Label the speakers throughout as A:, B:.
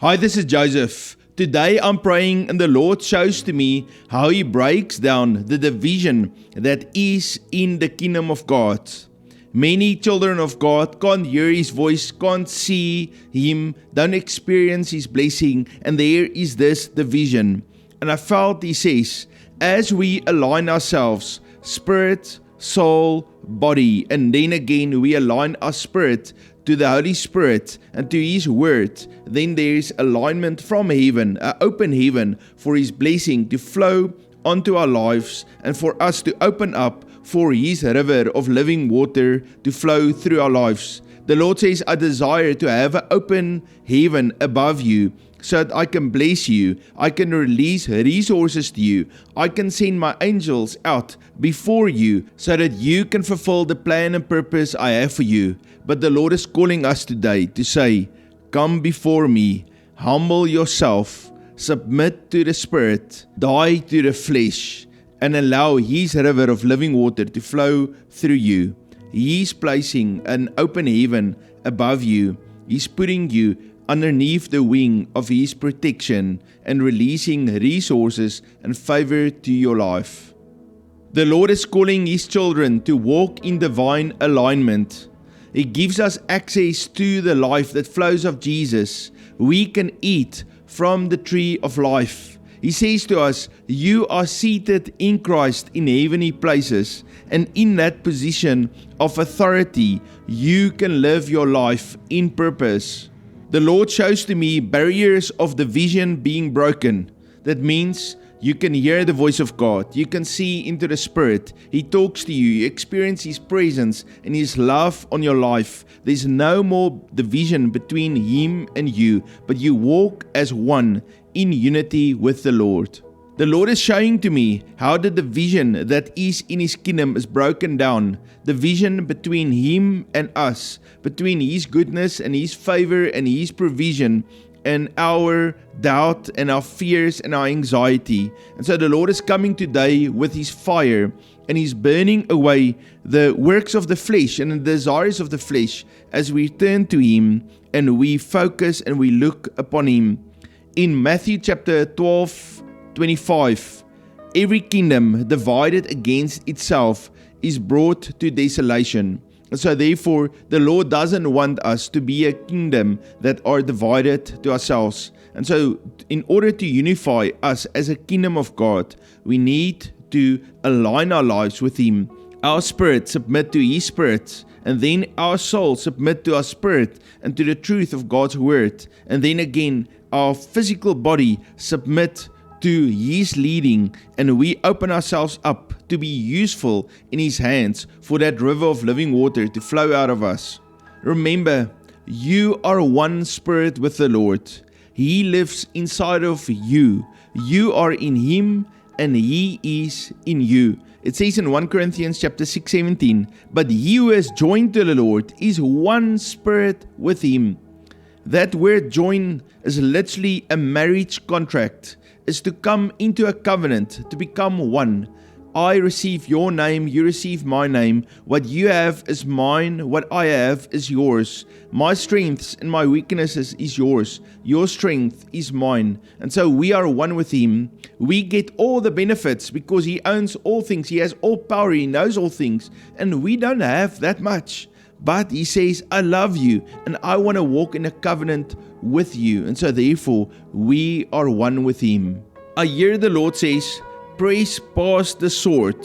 A: Hi, this is Joseph. Today I'm praying and the Lord shows to me how He breaks down the division that is in the kingdom of God. Many children of God can't hear His voice, can't see Him, don't experience His blessing, and there is this division. And I felt He says, as we align ourselves, spirit, soul, body, and then again we align our spirit to the Holy Spirit and to His Word, then there is alignment from heaven, an open heaven for His blessing to flow onto our lives and for us to open up for His river of living water to flow through our lives. The Lord says, I desire to have an open heaven above you so that I can bless you, I can release resources to you, I can send my angels out before you so that you can fulfill the plan and purpose I have for you. But the Lord is calling us today to say, come before me, humble yourself, submit to the Spirit, die to the flesh, and allow His river of living water to flow through you. He's placing an open heaven above you. He's putting you underneath the wing of His protection and releasing resources and favor to your life. The Lord is calling His children to walk in divine alignment. He gives us access to the life that flows of Jesus. We can eat from the tree of life. He says to us, you are seated in Christ in heavenly places, and in that position of authority, you can live your life in purpose. The Lord shows to me barriers of division being broken. That means you can hear the voice of God. You can see into the Spirit. He talks to you. You experience His presence and His love on your life. There's no more division between Him and you, but you walk as one in unity with the Lord. The Lord is showing to me how the division that is in His kingdom is broken down. The division between Him and us, between His goodness and His favor and His provision, and our doubt and our fears and our anxiety. And so the Lord is coming today with His fire, and He's burning away the works of the flesh and the desires of the flesh as we turn to Him and we focus and we look upon Him. In Matthew chapter 12:25, every kingdom divided against itself is brought to desolation. And so therefore, the Lord doesn't want us to be a kingdom that are divided to ourselves. And so in order to unify us as a kingdom of God, we need to align our lives with Him. Our spirit submit to His Spirit, and then our soul submit to our spirit and to the truth of God's word. And then again, our physical body submit to His leading, and we open ourselves up to be useful in His hands for that river of living water to flow out of us. Remember, you are one spirit with the Lord. He lives inside of you. You are in Him and He is in you. It says in 1 Corinthians chapter 6:17, but he who is joined to the Lord is one spirit with Him. That word join is literally a marriage contract, is to come into a covenant, to become one. I receive your name, you receive my name. What you have is mine, what I have is yours. My strengths and my weaknesses is yours. Your strength is mine. And so we are one with Him. We get all the benefits because He owns all things. He has all power. He knows all things. And we don't have that much. But He says, I love you and I want to walk in a covenant with you. And so therefore, we are one with Him. I hear the Lord says, press past the sword.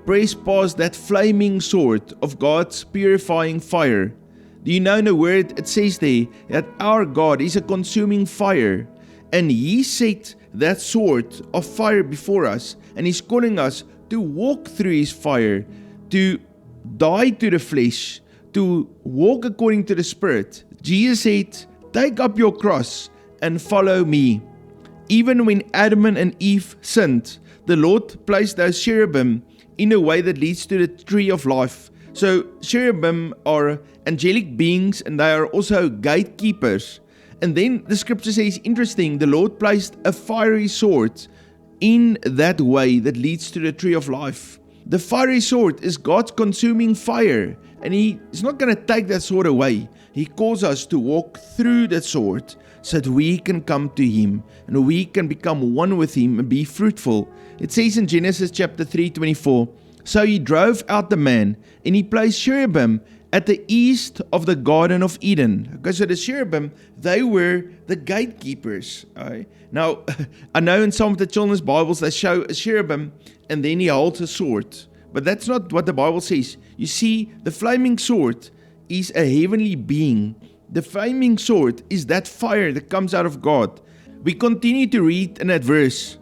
A: Press past that flaming sword of God's purifying fire. Do you know in the word it says there that our God is a consuming fire, and He set that sword of fire before us, and He's calling us to walk through His fire, to die to the flesh, to walk according to the Spirit. Jesus said, take up your cross and follow me. Even when Adam and Eve sinned, the Lord placed those cherubim in a way that leads to the tree of life. So cherubim are angelic beings, and they are also gatekeepers. And then the scripture says, interesting, the Lord placed a fiery sword in that way that leads to the tree of life. The fiery sword is God's consuming fire, and He is not going to take that sword away. He calls us to walk through that sword, so that we can come to Him and we can become one with Him and be fruitful. It says in Genesis chapter 3:24, so He drove out the man and He placed cherubim at the east of the Garden of Eden. Okay, so the cherubim, they were the gatekeepers. Right? Now, I know in some of the children's Bibles they show a cherubim and then he holds a sword. But that's not what the Bible says. You see, the flaming sword is a heavenly being. The flaming sword is that fire that comes out of God. We continue to read in that verse.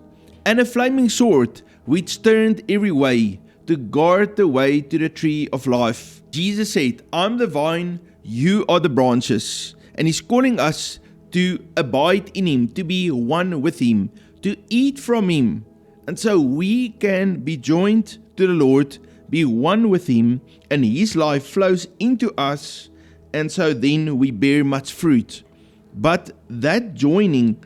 A: And a flaming sword which turned every way to guard the way to the tree of life. Jesus said, I'm the vine, you are the branches. And He's calling us to abide in Him, to be one with Him, to eat from Him. And so we can be joined to the Lord, be one with Him, and His life flows into us, and so then we bear much fruit. But that joining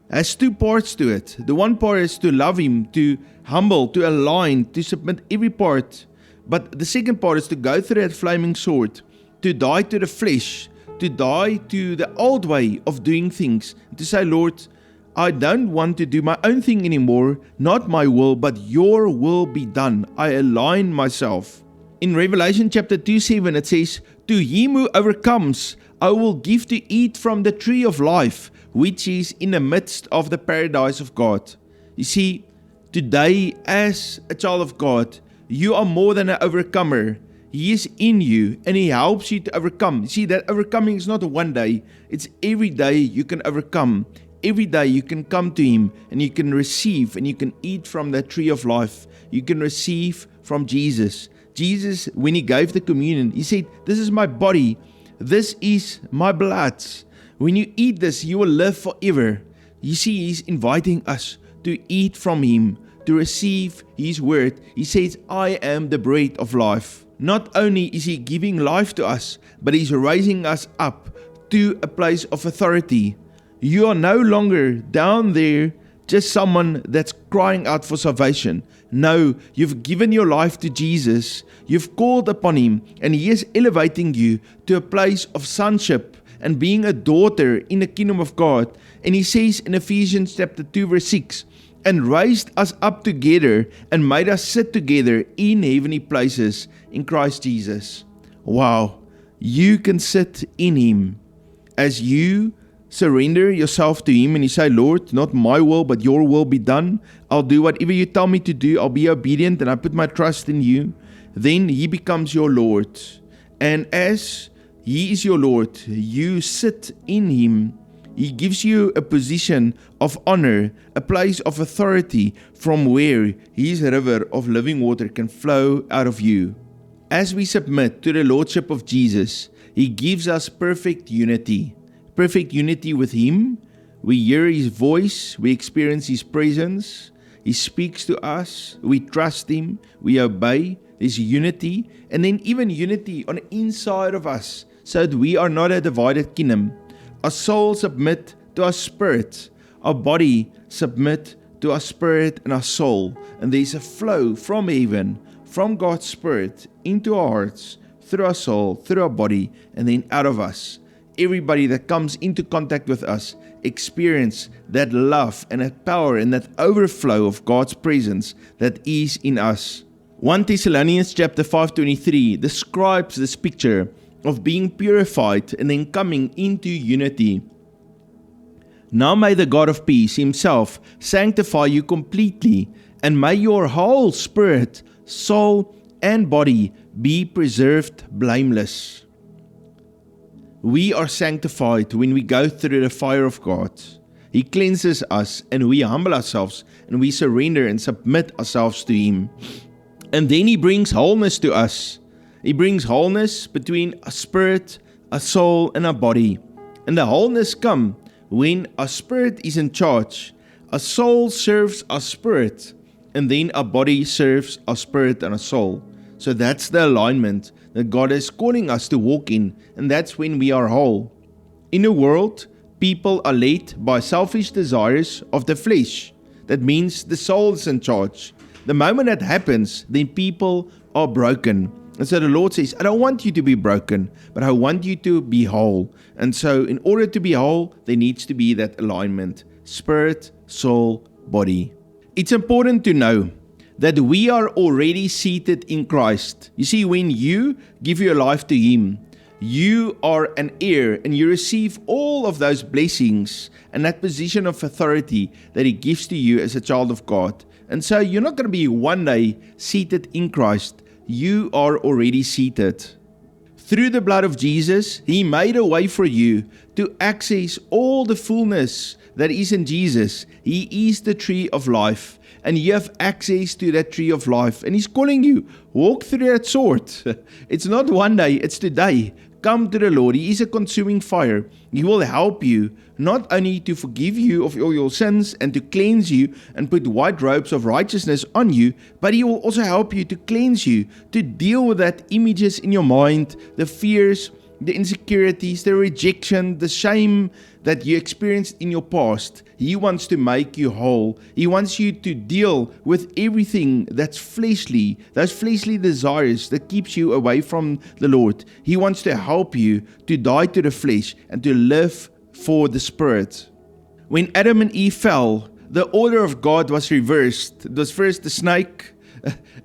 A: has two parts to it. The one part is to love Him, to humble, to align, to submit every part. But the second part is to go through that flaming sword, to die to the flesh, to die to the old way of doing things, to say, Lord, I don't want to do my own thing anymore, not my will, but your will be done. I align myself. In Revelation chapter 2:7 it says, to him who overcomes, I will give to eat from the tree of life, which is in the midst of the paradise of God. You see, today as a child of God, you are more than an overcomer. He is in you and He helps you to overcome. You see, that overcoming is not a one day, it's every day you can overcome. Every day you can come to Him and you can receive and you can eat from that tree of life. You can receive from Jesus. Jesus, when He gave the communion, He said, this is my body, this is my blood. When you eat this, you will live forever. You see, He's inviting us to eat from Him, to receive His word. He says, I am the bread of life. Not only is He giving life to us, but He's raising us up to a place of authority. You are no longer down there just someone that's crying out for salvation. No, you've given your life to Jesus. You've called upon Him and He is elevating you to a place of sonship and being a daughter in the kingdom of God. And He says in Ephesians chapter 2 verse 6, and raised us up together and made us sit together in heavenly places in Christ Jesus. Wow, you can sit in Him as you surrender yourself to Him and you say, Lord, not my will, but your will be done. I'll do whatever you tell me to do. I'll be obedient and I put my trust in you. Then He becomes your Lord. And as He is your Lord, you sit in Him. He gives you a position of honor, a place of authority from where His river of living water can flow out of you. As we submit to the Lordship of Jesus, He gives us perfect unity. Perfect unity with Him. We hear His voice, we experience His presence, He speaks to us, we trust Him, we obey. There's unity, and then even unity on the inside of us, so that we are not a divided kingdom. Our soul submit to our spirit, our body submit to our spirit and our soul, and there's a flow from heaven, from God's Spirit into our hearts, through our soul, through our body, and then out of us. Everybody that comes into contact with us experience that love and that power and that overflow of God's presence that is in us. 1 Thessalonians chapter 5:23 describes this picture of being purified and then coming into unity. Now may the God of peace Himself sanctify you completely, and may your whole spirit, soul, and body be preserved blameless. We are sanctified when we go through the fire of God. He cleanses us and we humble ourselves and we surrender and submit ourselves to Him. And then He brings wholeness to us. He brings wholeness between our spirit, our soul, and our body. And the wholeness comes when our spirit is in charge. Our soul serves our spirit, and then our body serves our spirit and our soul. So that's the alignment that God is calling us to walk in, and that's when we are whole. In the world, people are led by selfish desires of the flesh. That means the soul is in charge. The moment that happens, then people are broken. And so the Lord says, I don't want you to be broken, but I want you to be whole. And so in order to be whole, there needs to be that alignment, spirit, soul, body. It's important to know that we are already seated in Christ. You see, when you give your life to Him, you are an heir and you receive all of those blessings and that position of authority that He gives to you as a child of God. And so you're not going to be one day seated in Christ. You are already seated. Through the blood of Jesus, He made a way for you to access all the fullness that is in Jesus. He is the tree of life, and you have access to that tree of life. And He's calling you, walk through that sword. It's not one day, it's today. Come to the Lord. He is a consuming fire. He will help you not only to forgive you of all your sins and to cleanse you and put white robes of righteousness on you, but He will also help you to cleanse you, to deal with that images in your mind, the fears, the insecurities, the rejection, the shame that you experienced in your past. He wants to make you whole. He wants you to deal with everything that's fleshly, those fleshly desires that keeps you away from the Lord. He wants to help you to die to the flesh and to live for the Spirit. When Adam and Eve fell, the order of God was reversed. It was first the snake,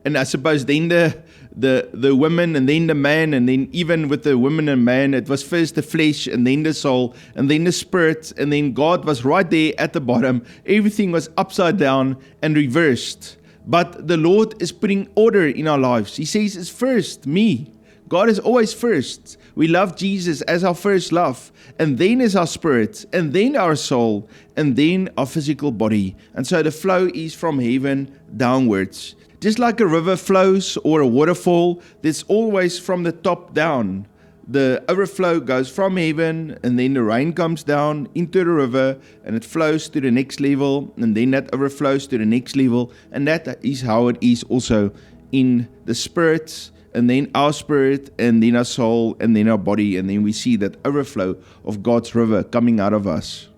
A: and I suppose then the woman, and then the man, and then even with the woman and man, it was first the flesh, and then the soul, and then the spirit, and then God was right there at the bottom. Everything was upside down and reversed. But the Lord is putting order in our lives. He says it's first me. God is always first. We love Jesus as our first love, and then is our spirit, and then our soul, and then our physical body. And so the flow is from heaven downwards. Just like a river flows or a waterfall, it's always from the top down. The overflow goes from heaven, and then the rain comes down into the river, and it flows to the next level, and then that overflows to the next level. And that is how it is also in the spirit, and then our spirit, and then our soul, and then our body, and then we see that overflow of God's river coming out of us.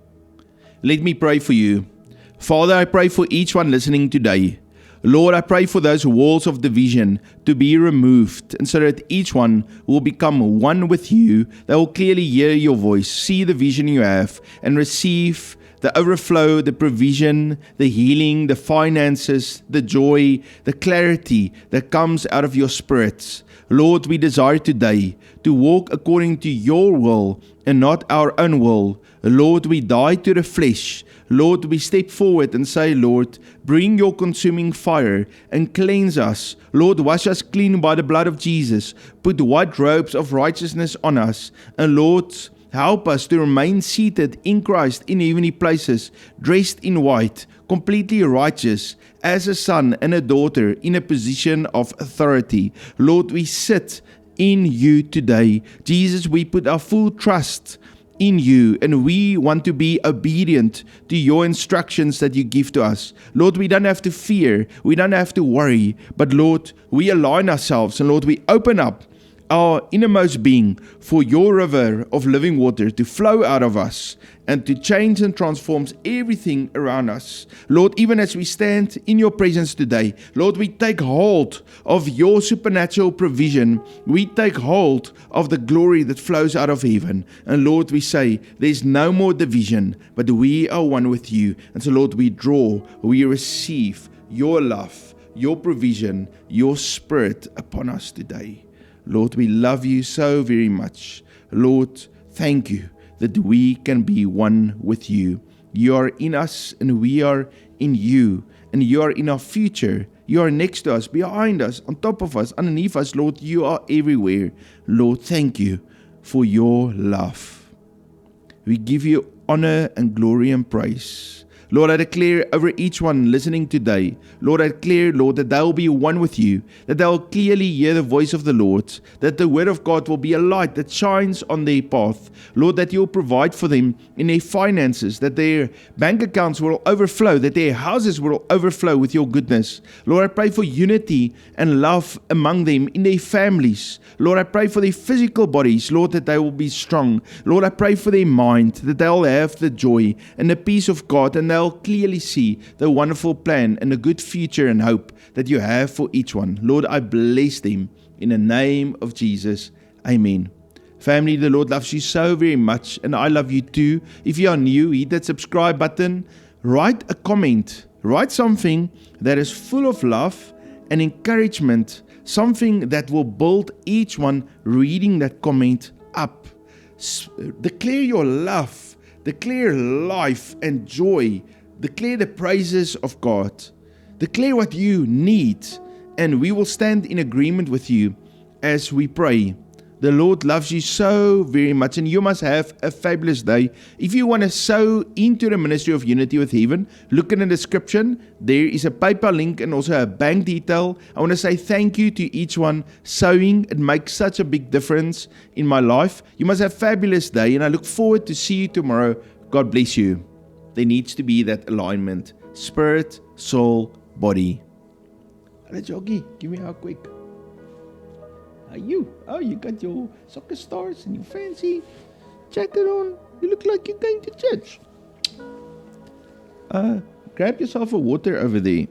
A: Let me pray for you. Father, I pray for each one listening today. Lord, I pray for those walls of division to be removed, and so that each one will become one with you. They will clearly hear your voice, see the vision you have, and receive the overflow, the provision, the healing, the finances, the joy, the clarity that comes out of your spirits. Lord, we desire today to walk according to your will and not our own will. Lord, we die to the flesh. Lord, we step forward and say, Lord, bring your consuming fire and cleanse us. Lord, wash us clean by the blood of Jesus. Put white robes of righteousness on us. And Lord, help us to remain seated in Christ in heavenly places, dressed in white, completely righteous, as a son and a daughter in a position of authority. Lord, we sit in you today. Jesus, we put our full trust in you, and we want to be obedient to your instructions that you give to us. Lord, we don't have to fear, we don't have to worry, but Lord, we align ourselves, and Lord, we open up our innermost being for your river of living water to flow out of us and to change and transform everything around us. Lord, even as we stand in your presence today, Lord, we take hold of your supernatural provision. We take hold of the glory that flows out of heaven. And Lord, we say there's no more division, but we are one with you. And so Lord, we draw, we receive your love, your provision, your spirit upon us today. Lord, we love you so very much. Lord, thank you that we can be one with you. You are in us and we are in you. And you are in our future. You are next to us, behind us, on top of us, underneath us. Lord, you are everywhere. Lord, thank you for your love. We give you honor and glory and praise. Lord, I declare over each one listening today, Lord, I declare, Lord, that they will be one with you, that they will clearly hear the voice of the Lord, that the word of God will be a light that shines on their path. Lord, that you'll provide for them in their finances, that their bank accounts will overflow, that their houses will overflow with your goodness. Lord, I pray for unity and love among them in their families. Lord, I pray for their physical bodies, Lord, that they will be strong. Lord, I pray for their mind, that they'll have the joy and the peace of God, and they'll clearly see the wonderful plan and the good future and hope that you have for each one. Lord, I bless them In the name of Jesus, amen. Family, the Lord loves you so very much, and I love you too. If you are new, hit that subscribe button, write a comment, write something that is full of love and encouragement, something that will build each one reading that comment up. Declare your love, declare life and joy, declare the praises of God, declare what you need, and we will stand in agreement with you as we pray. The Lord loves you so very much, and you must have a fabulous day. If you want to sow into the Ministry of Unity with Heaven, look in the description. There is a PayPal link and also a bank detail. I want to say thank you to each one sowing. It makes such a big difference in my life. You must have a fabulous day, and I look forward to see you tomorrow. God bless you. There needs to be that alignment. Spirit, soul, body. Hello, Joggy. Give me a quick. You got your soccer stars and your fancy jacket on. You look like you're going to church. Grab yourself a water over there.